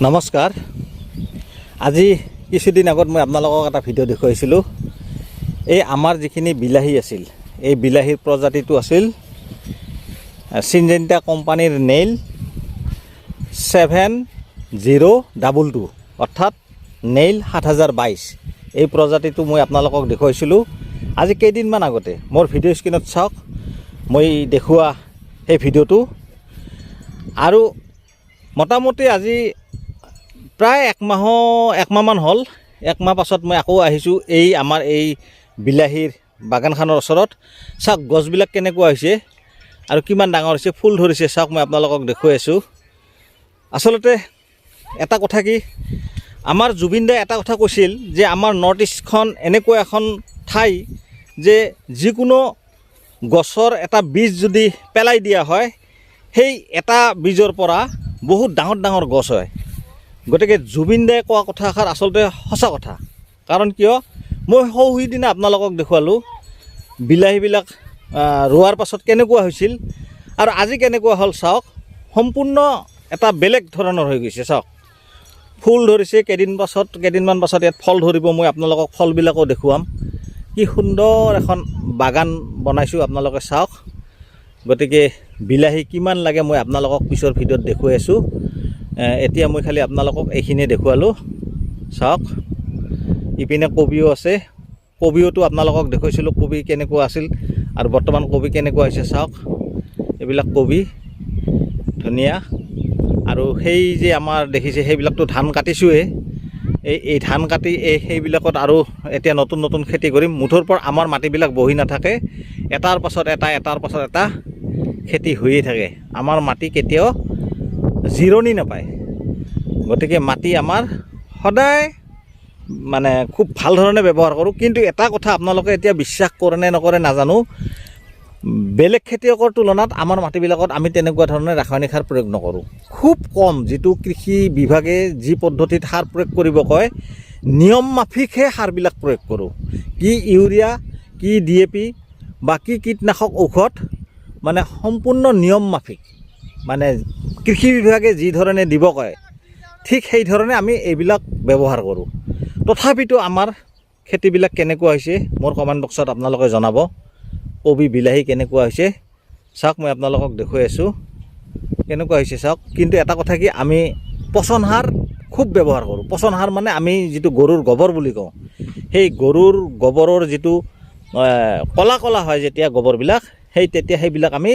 নমস্কাৰ। আজি কিছুদিন আগত মই আপোনালোকক এটা ভিডিঅ' দেখুৱাইছিলোঁ। এই আমাৰ যিখিনি বিলাহী আছিল, এই বিলাহীৰ প্ৰজাতিটো আছিল চিনজেণ্টা কোম্পানীৰ নেইল 7022 অৰ্থাৎ নেইল 7022। এই প্ৰজাতিটো মই আপোনালোকক দেখুৱাইছিলোঁ আজি কেইদিনমান আগতে। মোৰ ভিডিঅ' স্ক্ৰীণত চাওক, মই দেখুওৱা সেই ভিডিঅ'টো। আৰু মোটামুটি আজি প্ৰায় একমাহমান হ'ল। একমাহ পাছত মই আকৌ আহিছোঁ এই আমাৰ এই বিলাহীৰ বাগানখনৰ ওচৰত। চাওক গছবিলাক কেনেকুৱা হৈছে আৰু কিমান ডাঙৰ হৈছে, ফুল ধৰিছে। চাওক মই আপোনালোকক দেখুৱাই আছোঁ। আচলতে এটা কথা কি, আমাৰ জুবিন দাই এটা কথা কৈছিল যে আমাৰ নৰ্থ ইষ্টখন এনেকুৱা এখন ঠাই যে যিকোনো গছৰ এটা বীজ যদি পেলাই দিয়া হয়, সেই এটা বীজৰ পৰা বহুত ডাঙৰ ডাঙৰ গছ হয়। গতিকে জুবিন দাই কোৱা কথাষাৰ আচলতে সঁচা কথা। কাৰণ কিয়, মই সৌদিনা আপোনালোকক দেখুৱালোঁ বিলাহীবিলাক ৰোৱাৰ পাছত কেনেকুৱা হৈছিল আৰু আজি কেনেকুৱা হ'ল। চাওক, সম্পূৰ্ণ এটা বেলেগ ধৰণৰ হৈ গৈছে। চাওক, ফুল ধৰিছে। কেইদিনমান পাছত ইয়াত ফল ধৰিব। মই আপোনালোকক ফলবিলাকো দেখুৱাম। কি সুন্দৰ এখন বাগান বনাইছোঁ, আপোনালোকে চাওক। গতিকে বিলাহী কিমান লাগে মই আপোনালোকক পিছৰ ভিডিঅ'ত দেখুৱাই আছোঁ। এতিয়া মই খালি আপোনালোকক এইখিনিয়ে দেখুৱালোঁ। চাওক, ইপিনে কবিও আছে। কবিওতো আপোনালোকক দেখুৱাইছিলোঁ কবি কেনেকুৱা আছিল আৰু বৰ্তমান কবি কেনেকুৱা হৈছে। চাওক, এইবিলাক কবি ধুনীয়া। আৰু সেই যে আমাৰ দেখিছে সেইবিলাকতো ধান কাটিছোঁৱেই। এই ধান কাটি সেইবিলাকত আৰু এতিয়া নতুন নতুন খেতি কৰিম। মুঠৰ পৰা আমাৰ মাটিবিলাক বহি নাথাকে, এটাৰ পাছত এটা খেতি হৈয়ে থাকে। আমাৰ মাটি কেতিয়াও জিৰণি নাপায়। গতিকে মাটি আমাৰ সদায় মানে খুব ভাল ধৰণে ব্যৱহাৰ কৰোঁ। কিন্তু এটা কথা আপোনালোকে এতিয়া বিশ্বাস কৰে নে নকৰে নাজানো, বেলেগ খেতিয়কৰ তুলনাত আমাৰ মাটিবিলাকত আমি তেনেকুৱা ধৰণে ৰাসায়নিক সাৰ প্ৰয়োগ নকৰোঁ। খুব কম, যিটো কৃষি বিভাগে যি পদ্ধতিত সাৰ প্ৰয়োগ কৰিব কয়, নিয়ম মাফিকহে সাৰবিলাক প্ৰয়োগ কৰোঁ। কি ইউৰিয়া, কি DAP বা কি কীটনাশক ঔষধ, মানে সম্পূৰ্ণ নিয়ম মাফিক। মানে কৃষি বিভাগে যি ধৰণে দিব কয় ঠিক সেই ধৰণে আমি এইবিলাক ব্যৱহাৰ কৰোঁ। তথাপিতো আমাৰ খেতিবিলাক কেনেকুৱা হৈছে মোৰ কমেণ্ট বক্সত আপোনালোকে জনাব। কবি বিলাহী কেনেকুৱা হৈছে চাওক, মই আপোনালোকক দেখুৱাই আছোঁ কেনেকুৱা হৈছে চাওক। কিন্তু এটা কথা কি, আমি পচন সাৰ খুব ব্যৱহাৰ কৰোঁ। পচন সাৰ মানে আমি যিটো গৰুৰ গোবৰ বুলি কওঁ, সেই গৰুৰ গোবৰৰ যিটো কলা কলা হয় যেতিয়া গোবৰবিলাক, তেতিয়া সেইবিলাক আমি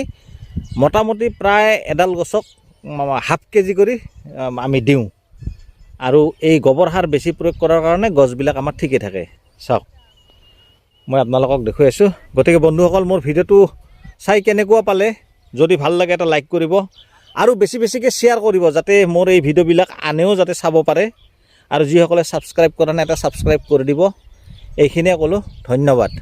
মোটামুটি প্ৰায় এডাল গছক ½ কেজি কৰি আমি দিওঁ। আৰু এই গোবৰ সাৰ বেছি প্ৰয়োগ কৰাৰ কাৰণে গছবিলাক আমাৰ ঠিকে থাকে। চাওক, মই আপোনালোকক দেখুৱাই আছোঁ। গতিকে বন্ধুসকল, মোৰ ভিডিঅ'টো চাই কেনেকুৱা পালে, যদি ভাল লাগে এটা লাইক কৰিব আৰু বেছিকৈ শ্বেয়াৰ কৰিব, যাতে মোৰ এই ভিডিঅ'বিলাক আনেও যাতে চাব পাৰে। আৰু যিসকলে ছাবস্ক্ৰাইব কৰা নাই এটা ছাবস্ক্ৰাইব কৰি দিব। এইখিনিয়ে ক'লোঁ, ধন্যবাদ।